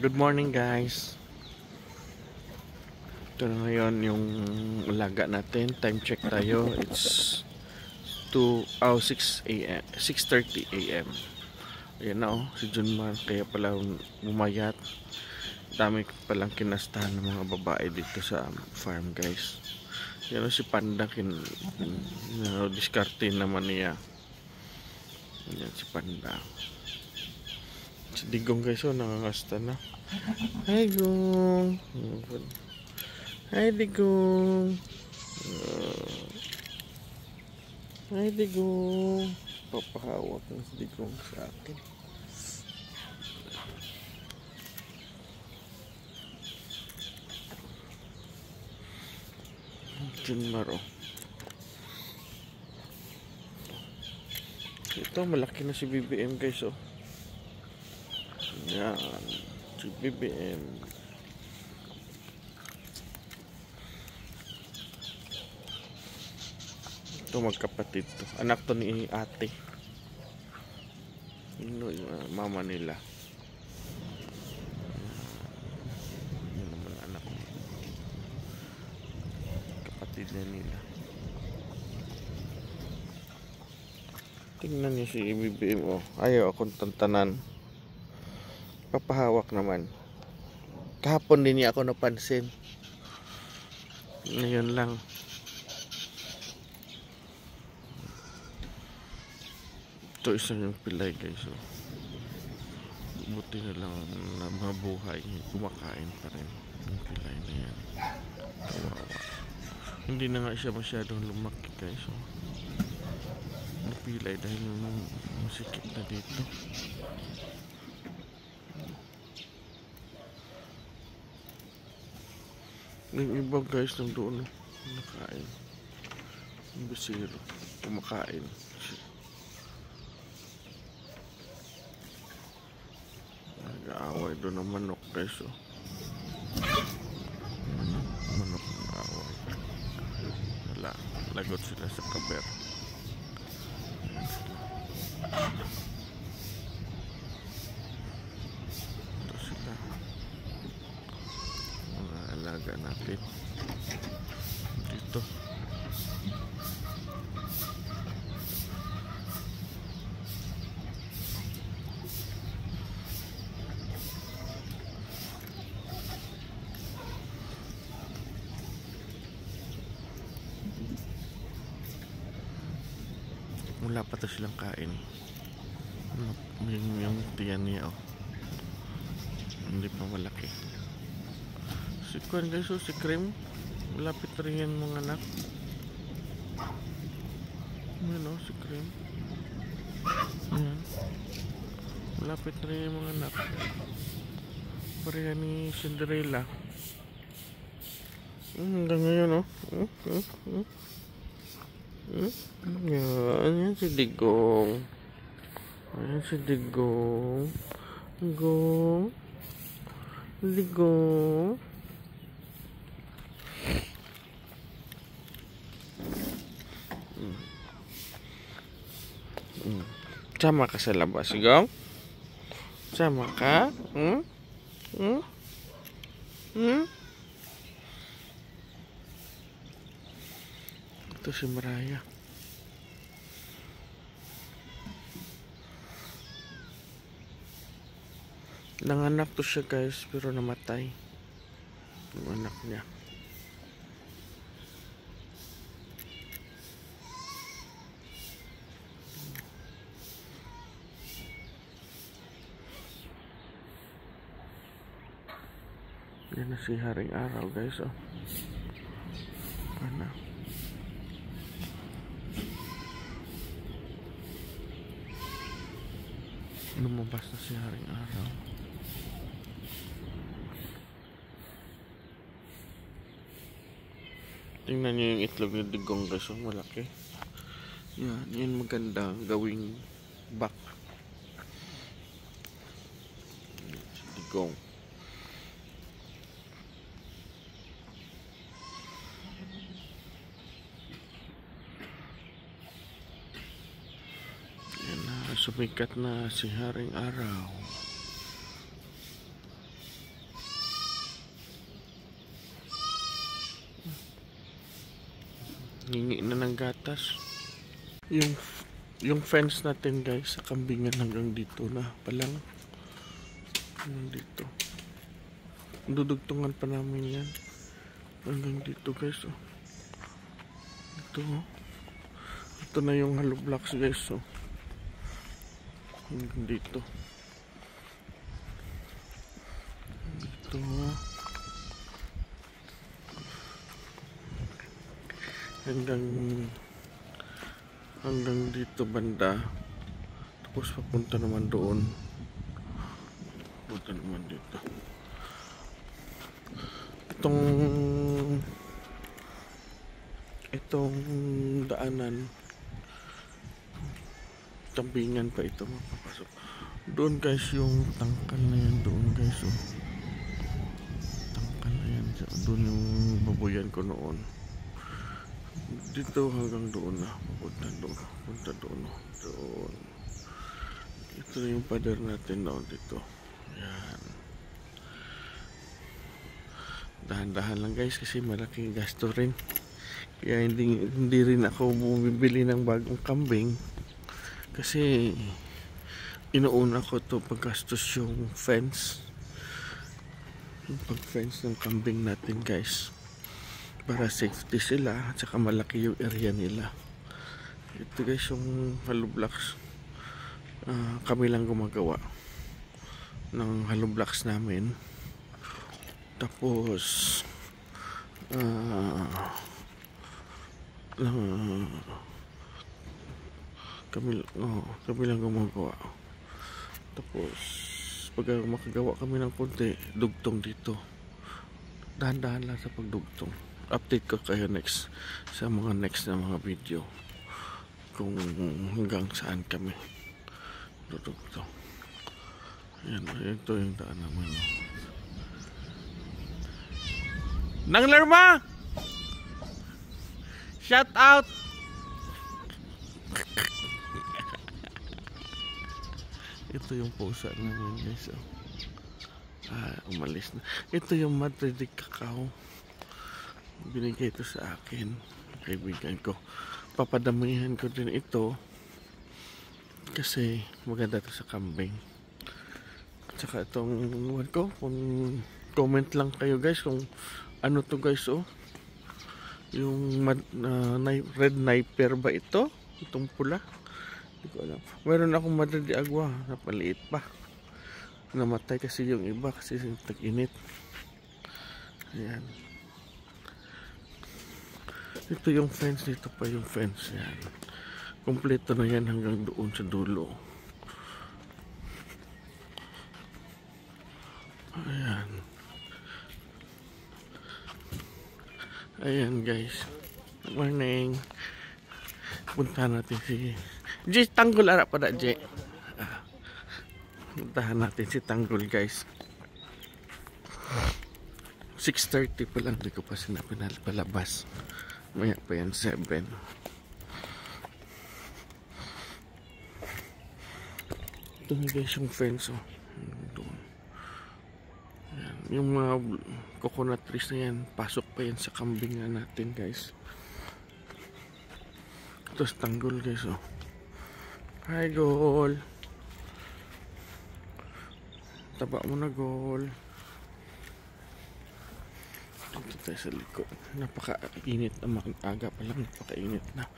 Good morning guys. Ito na ngayon yung ulaga natin. Time check tayo. It's 6 a.m. 6:30 a.m. Ayan na si Junmar. Kaya pala bumayat. Dami palang kinastahan ng mga babae dito sa farm guys. Yan si Panda diskarte naman niya. Yan si Panda. Si Digong guys nangangasta na. Hi Gong. Hi Digong. Hi Digong. Papahawak ng si Digong sa akin. Junmaro. Ito malaki na si BBM guys Yan. Si BBM. Ito magkapatid to. Anak to ni ate. Yung mama nila. Yun naman anak. Kapatid na nila. Tingnan niyo si BBM Ayaw akong tantanan. Papahawak naman. Kahapon din niya ako napansin. Ngayon lang. Ito isa yung pilay guys Buti na lang na mabuhay. Kumakain pa rin yung pilay na yan. Kawawa. Hindi na nga siya masyadong lumaki guys Napilay dahil masikip na dito. Yung iba guys nang doon nakain. Yung bisiro kumakain. Nag-aaway doon ng manok guys manok nag-aaway. Wala, lagot sila sa kaber. Ito sila mga alaga natin dito. Wala pa to silang kain. Yung tiyan niya hindi pa malaki. Si Kwan guys si Cream malapit rin yan mga anak. Ano si Cream ayan. Malapit rin yung mga anak. Pareha ni Cinderella hanggang ngayon Yan si Digong. Ayan si Digong. Digong. Digong. Sama ka sa labas, Digong? Sama ka? Ito si Mariah. Nanganak to siya guys pero namatay yung anak niya. Yan na si Haring Araw guys Ano? Lumabas na si Haring Araw. Tingnan nyo yung itlog ng Digong guys malaki. Yan maganda gawing back. Digong. Yan sumikat na si Haring Araw. Hingi na ng gatas. Yung yung fence natin guys sa kambingan hanggang dito na palang. Hanggang dito. Dudugtungan pa namin yan. Hanggang dito guys. Oh. Ito oh. Ito na yung hollow blocks guys. Oh. Hanggang dito. Dito oh. Hanggang dito banda, tapos papunta naman doon, punta naman dito. Itong daanan, kambingan pa ito mapapasok doon guys. Yung tangkal na yan doon guys. Oh. Tangkal na yan doon, yung baboyan ko noon. Dito hanggang doon na, punta doon. Ito na yung pader natin doon dito. Yan. Dahan-dahan lang guys kasi malaking gasto rin. Kaya hindi rin ako bumibili ng bagong kambing kasi inuuna ko to paggastos yung fence. Yung pag-fence ng kambing natin guys. Para safety sila at saka malaki yung area nila. Ito guys yung hollow blocks. Kami lang gumagawa ng hollow blocks namin. Tapos kami lang gumagawa. Tapos pag makagawa kami ng konti, dugtong dito. Dahan-dahan lang sa pagdugtong. Update ko kayo sa mga next na mga video kung hanggang saan kami dudugtong. Ayan, ito yung daan naman. Nanglerma! Shout out! Ito yung pusa naman guys. Umalis na. Ito yung Madrid Cacao. Binigay ito sa akin, kaibigan ko. Papadamihan ko din ito kasi maganda ito sa kambing. At saka itong iwan ko, kung comment lang kayo guys kung ano to guys. Oh, yung red Napier ba ito? Itong pula, hindi ko alam. Meron akong Madrid de Agua na paliit pa, namatay kasi yung iba kasi tag-init. Ayan. Ito yung fence, dito pa yung fence. Yan. Kompleto na yan hanggang doon sa dulo. Ayan. Ayan guys. Good morning. Punta natin si J. Tanggol ara pa da J. Puntahan natin si Tanggol guys. 6:30 pa lang, di ko pa palabas. Maya pa yan 7. Ito na guys yung fence. Oh. Doon. Yan. Yung mga coconut trees na yan, pasok pa yan sa kambingan natin guys. Ito sa Tanggol guys. Oh. Hi Gol. Taba mo na Gol. Dito tayo sa likod. Napaka-init na, aga pa lang, napaka-init na.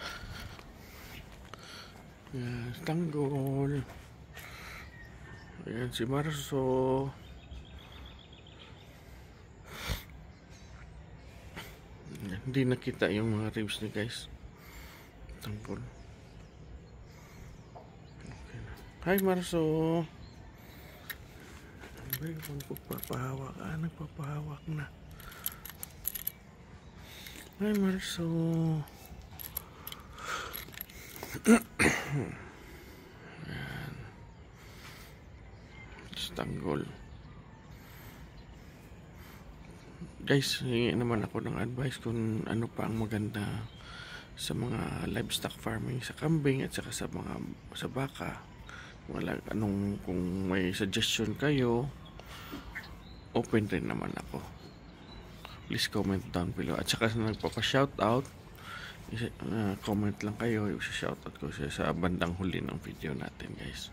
Yan, Tanggol. Ayan si Marso. Yan, hindi nakita yung mga ribs ni guys. Tanggol. Okay na. Hi Marso. Ay, nagpapahawak. Nagpapahawak na. Hi Marso. Ayan. Tanggol. Guys, hingi naman ako ng advice kung ano pa ang maganda sa mga livestock farming sa kambing at saka sa baka. Kung may suggestion kayo, open rin naman ako. Please comment down below. At saka sa nagpapa-shoutout, comment lang kayo, i-shoutout ko siya sa bandang huli ng video natin, guys.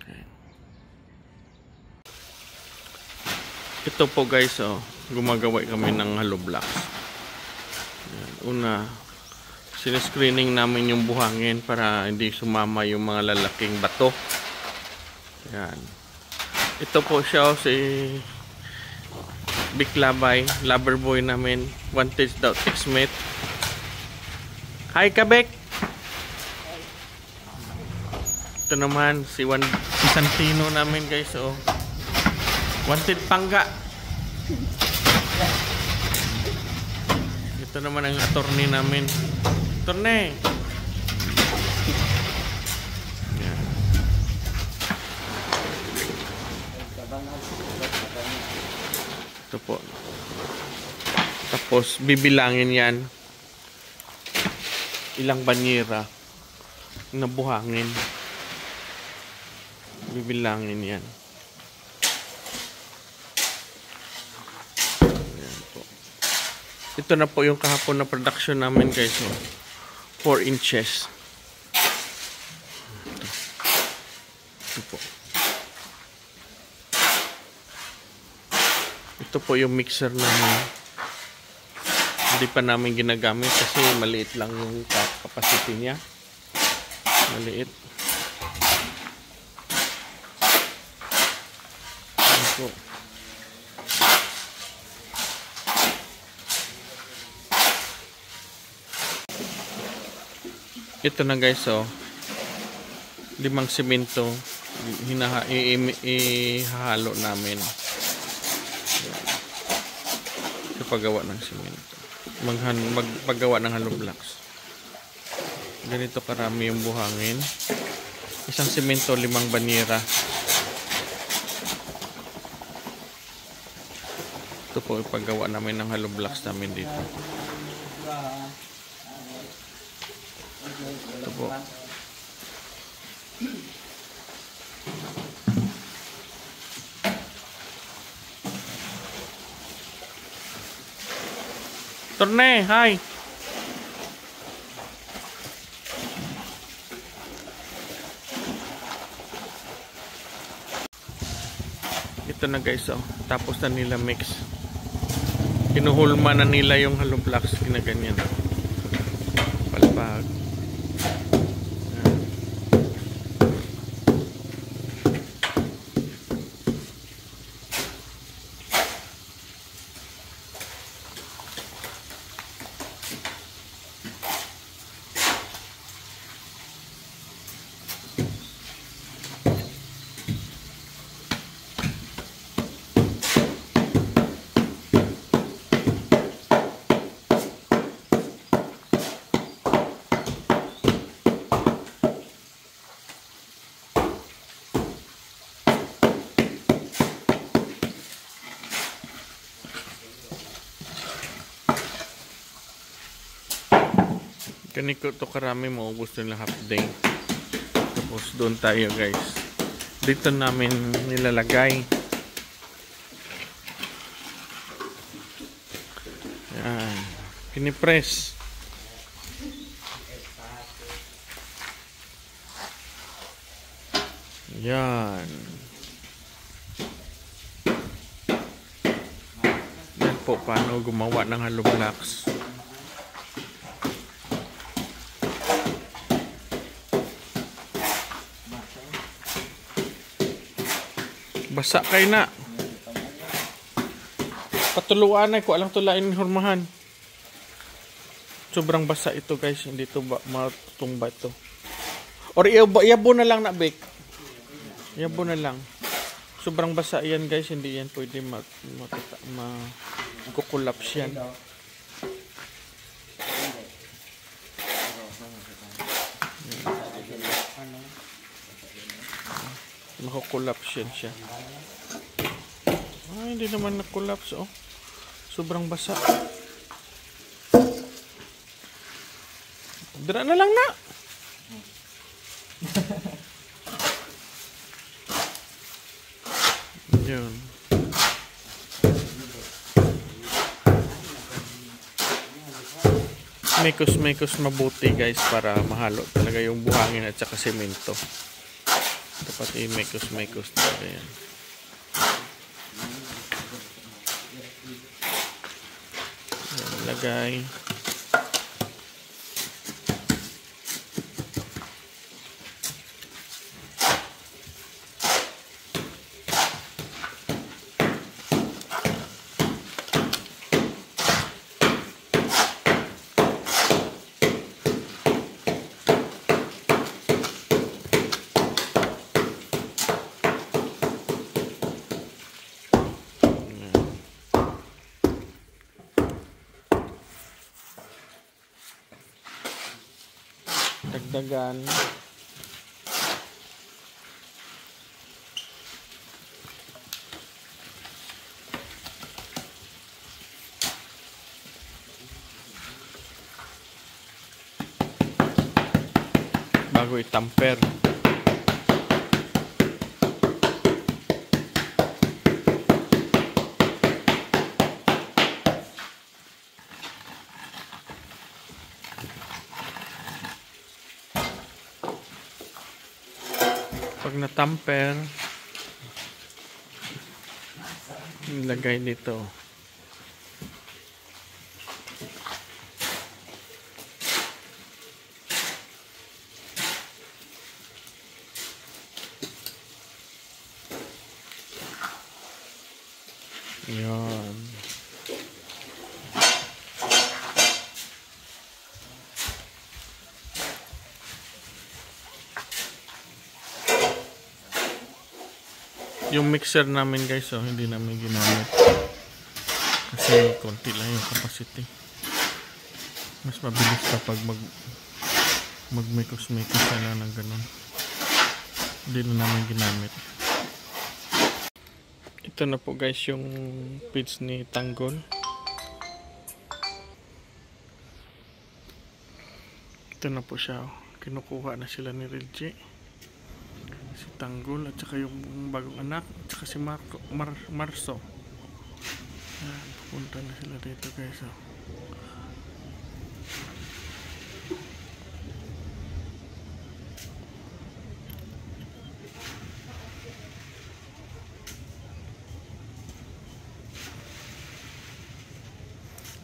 Okay. Ito po guys, gumagawa kami ng hollow blocks. Yan. Una, sinescreening namin yung buhangin para hindi sumama yung mga lalaking bato. Yan. Ito po siya, si Big Labay, lover boy namin, wanted daw textmate. Hi Kabek! Ito naman si Santino namin guys, wanted pangga. Ito naman ang attorney namin. Attorney! Yan. Ito po. Tapos bibilangin yan. Ilang banyera na buhangin. Bibilangin yan. Ito na po yung kahapon na production namin guys. 4 inches. Ito po. Ito po yung mixer namin. Hindi pa namin ginagamit kasi maliit lang yung capacity niya. Maliit. Ito po. Ito na guys, 5 simento ihahalo namin sa paggawa ng simento, magpagawa ng hollow blocks. Ganito karami yung buhangin, isang simento 5 banyera. Ito po ipagawa namin ng hollow blocks namin dito. Ito po. Torne, hi. Ito na guys, tapos na nila mix. Kinuhulma na nila yung hollow blocks, ginaganyan. Palpag. Ganito to karami, maubos nila half day. Tapos doon tayo guys. Dito namin nilalagay. Yan. Pinipress. Yan. Yan po paano gumawa ng hollow blocks. Basa kay na. Patuluan ay ko alang tulain ni hormahan. Sobrang basa ito guys, hindi to matutumba ito. Or iyabo na lang na bake. Iyabo na lang. Sobrang basa yan guys, hindi yan pwede mag-collapse yan. Mako-collapse yan siya. Ay, hindi naman na-collapse sobrang basa. Dira na lang na. Yun. imekos-mekos mabuti guys para mahalo talaga yung buhangin at saka semento. Dapat imekos-mekos talaga yan. Yan, lagay. Dagdagan. Bago itamper. Pag natamper, ilagay dito. Yan. Yung mixer namin guys, hindi namin ginamit kasi konti lang yung capacity. Mas mabilis kapag magmekos-mekos na ng ganun. Hindi na namin ginamit. Ito na po guys yung pits ni Tanggol. Ito na po siya. Kinukuha na sila ni Reggie, si Tanggol at saka yung bagong anak at saka si Marso. Punta na sila dito guys.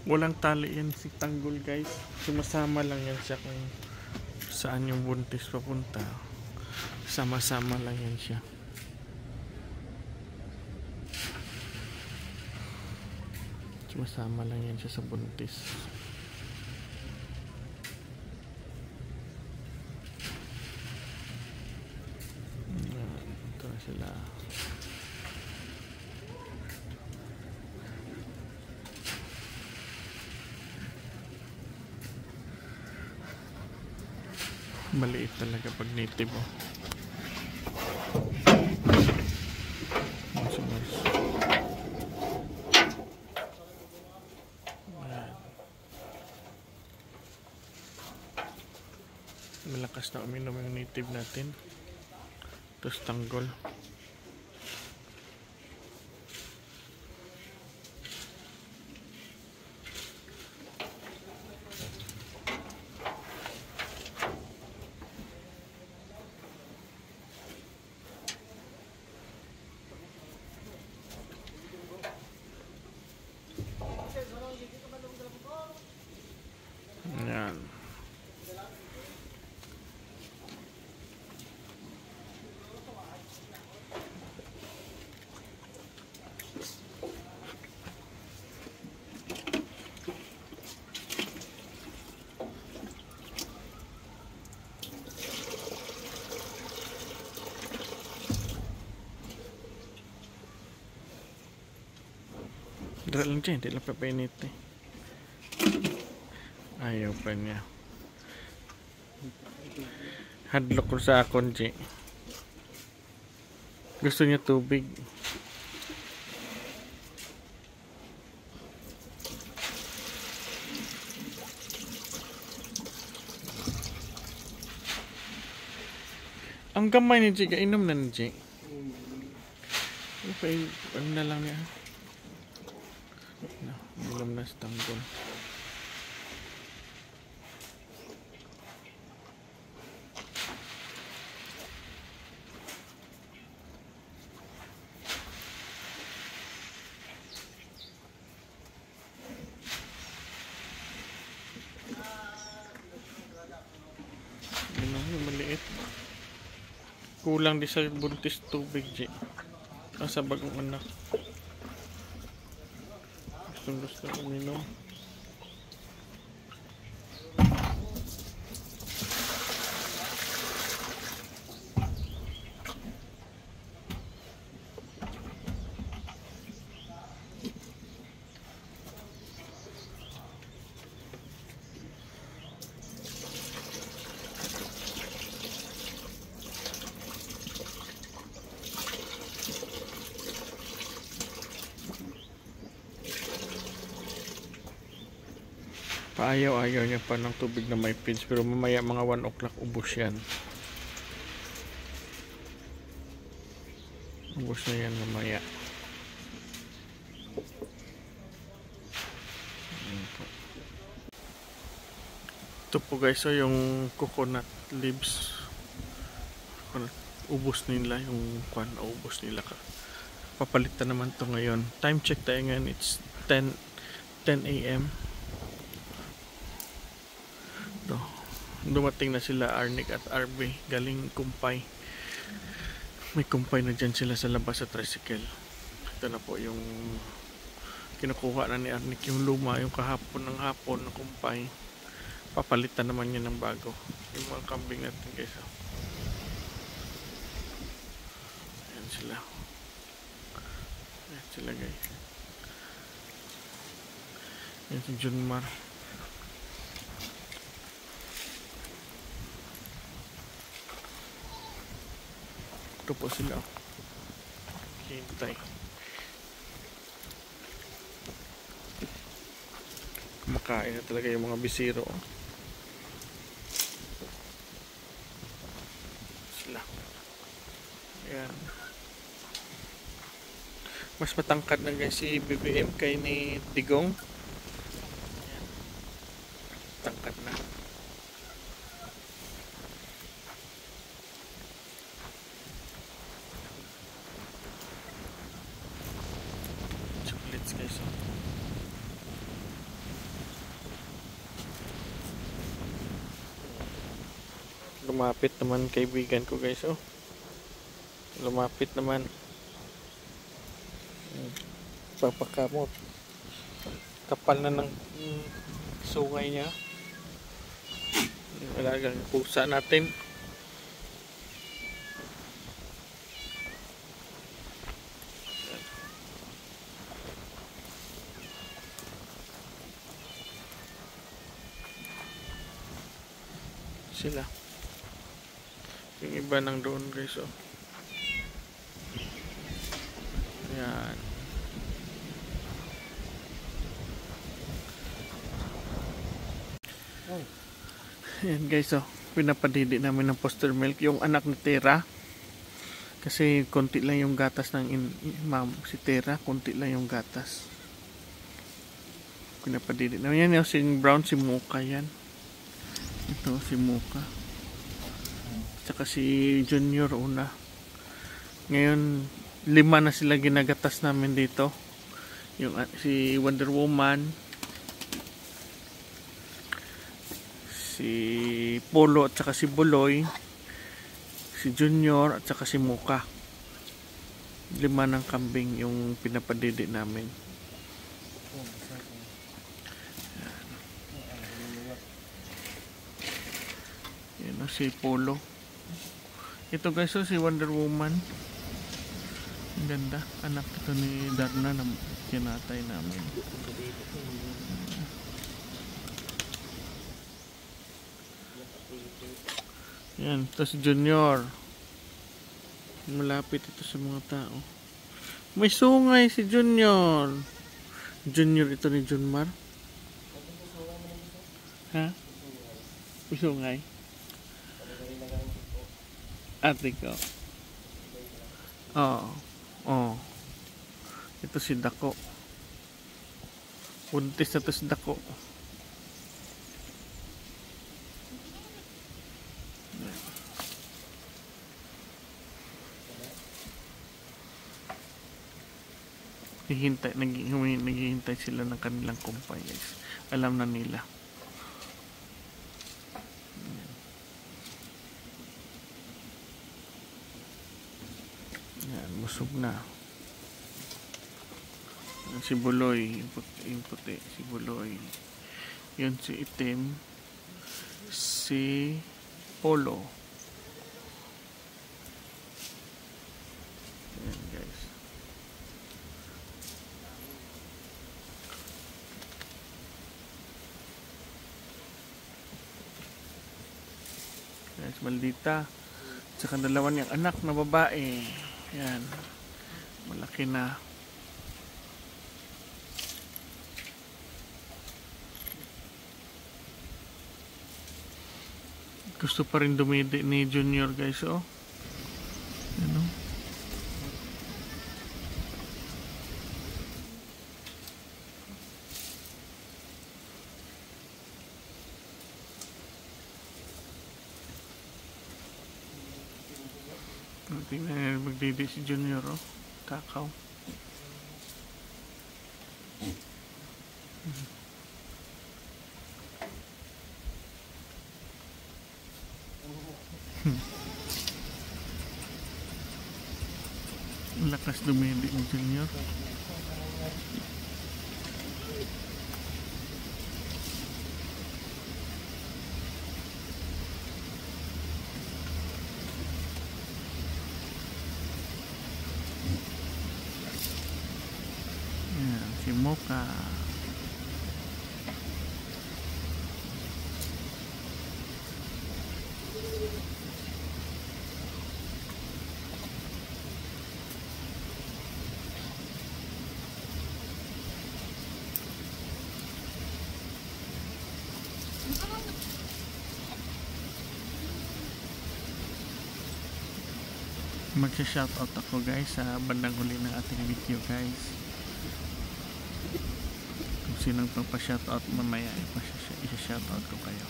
Walang tali yan si Tanggol guys. Sumasama lang yan siya kung saan yung buntis papunta. Sama-sama lang yan siya. Sumasama lang yan siya sa buntis. Ito na sila. Maliit talaga pag native Malakas na uminom yung native natin. Tapos Tanggol. Yan. Dala lang dyan, hindi lang papainit eh. Ayaw pa niya. Hadlock ko sa akon, G. Gusto niya tubig. Ang gamay ni G, kainom na ni G. Okay, ano na lang niya. Inom na sa Tanggol. Kulang di sa buntis tubig, G. Nasa bagong anak. Gusto uminom. Paayaw-ayaw niya pa ng tubig na may pins, pero mamaya mga 1 o'clock ubos yan. Ubos na yan mamaya. Ito po guys, so yung coconut leaves. Ubos nila yung ubos nila. Papalitan naman to ngayon. Time check tayo ngayon, it's 10 a.m. Dumating na sila Arnick at RB galing Kumpay. May Kumpay na dyan sila sa labas sa tricycle. Ito na po yung kinukuha na ni Arnick, yung luma, yung kahapon ng hapon na Kumpay. Papalitan naman niya ng bago yung mga kambing natin guys. Ayan sila. Ayan sila guys. Ayan si Junmar. Ito po sila. Hintay. Kumakain na talaga yung mga bisiro. Sila. Ayan. Mas matangkad na guys si BBM kay ni Digong. Ayan. Tangkad na. Guys, lumapit naman kaibigan ko guys, lumapit naman, papakamot, kapal na ng sungay niya. Alagang pusa natin. Sila. Yung iba nang doon guys, Yan. Yan guys, pinapadidi namin ng foster milk yung anak ni Tera. Kasi konti lang yung gatas ng ma'am si Tera, konti lang yung gatas. Pinapadidi namin yan, yung si brown, si Muka yan. Ito si Muka. Tsaka si Junior una. Ngayon 5 na sila ginagatas namin dito. Yung si Wonder Woman, si Polo at saka si Buloy, si Junior at saka si Muka. 5 ng kambing yung pinapadidi namin. Yan si Polo. Ito guys, si Wonder Woman. Ang ganda. Anak ito ni Darna na kinatay namin. Yan, ito si Junior. Malapit ito sa mga tao. May sungay si Junior. Junior ito ni Junmar. Ha? May sungay. Ate ko. Oo. Ito si Dako. Buntis na to si Dako. Naghihintay sila ng kanilang kumpay guys. Alam na nila. Yan, busog na. Si Buloy, yung puti, si Buloy. Yun si Itim, si Polo. Yan guys. Guys, maldita. Tsaka dalawa niyang anak na babae. Yan. Malaki na. Gusto pa rin dumidi ni Junior guys, oh. Ano? Tingnan nyo, magdidi si Junior, oh. Takaw. Lakas dumidi ni Junior. Yan, si Mocha. Magsha-shoutout ako guys sa bandang huli ng ating video guys. Kung sinong pagpa-shoutout mamaya, isa-shoutout ko kayo.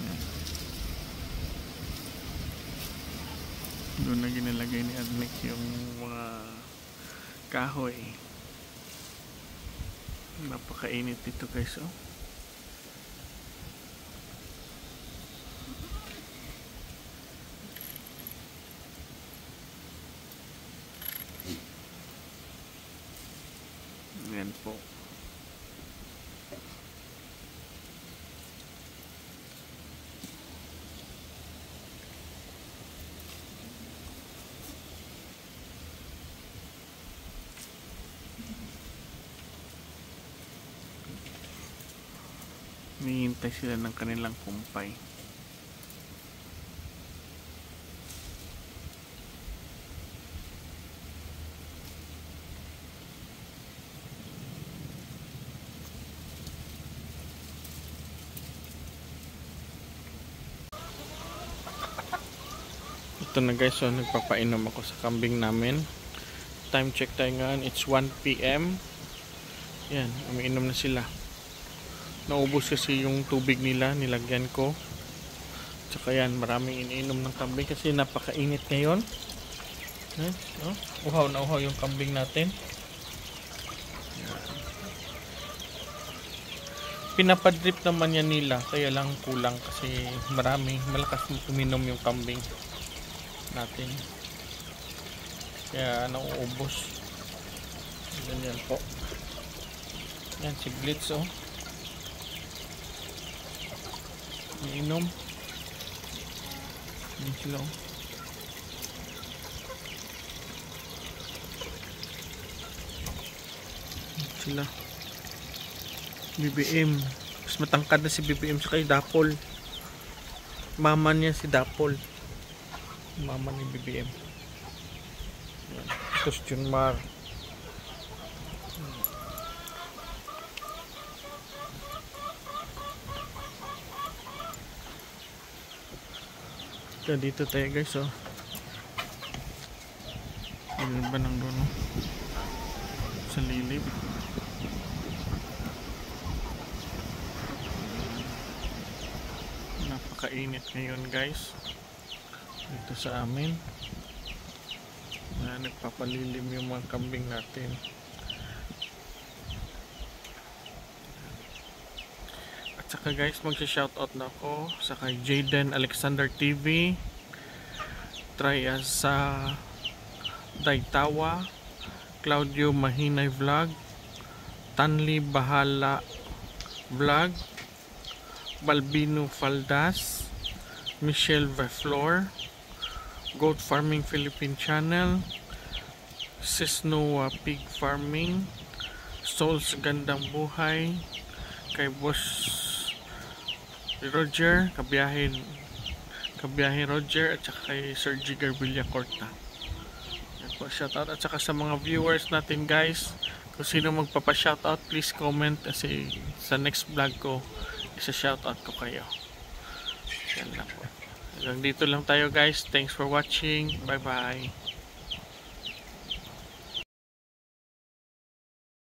Yan. Doon na ginalagay ni Admic yung mga kahoy. Napakainit dito guys, oh. Yan po. Hinihintay sila ng kanilang kumpay. Ito na guys, so nagpapainom ako sa kambing namin. Time check tayo ngayon, it's 1 PM. Yan, umiinom na sila. Naubos kasi yung tubig nila, nilagyan ko. Tsaka yan, maraming iniinom ng kambing kasi napakainit ngayon. Oh, uhaw na uhaw yung kambing natin. Yan. Pinapadrip naman yan nila, kaya lang kulang kasi malakas uminom yung kambing natin, kaya nauubos. Ganyan po. Yan si Blitz, oh. Iinom. Yan sila, oh. Yan sila. BBM. Mas matangkad na si BBM sa kay Dapol. Mama niya si Dapol. Mama ni BBM. Ito si Junmar. Ito, dito tayo guys, oh. Ano ba nang doon, oh? Sa lilib. Napakainit ngayon guys dito sa amin. Nagpapalilim yung mga kambing natin. At saka guys, magsha-shoutout na ako sa kay Jaden Alexander TV, Traya sa Daitawa, Claudio Mahinay Vlog, Tanli Bahala Vlog, Balbino Faldas, Michelle Veflor, Goat Farming Philippine Channel, Sisnoa Pig Farming, Souls Gandang Buhay, kay Boss Roger, kabiyahe Roger, at saka kay Sir Jigar Villacorta. Shoutout, at saka sa mga viewers natin guys, kung sino magpapa-shoutout, please comment kasi sa next vlog ko isa-shoutout ko kayo. Yan lang po. Hanggang dito lang tayo guys. Thanks for watching. Bye bye.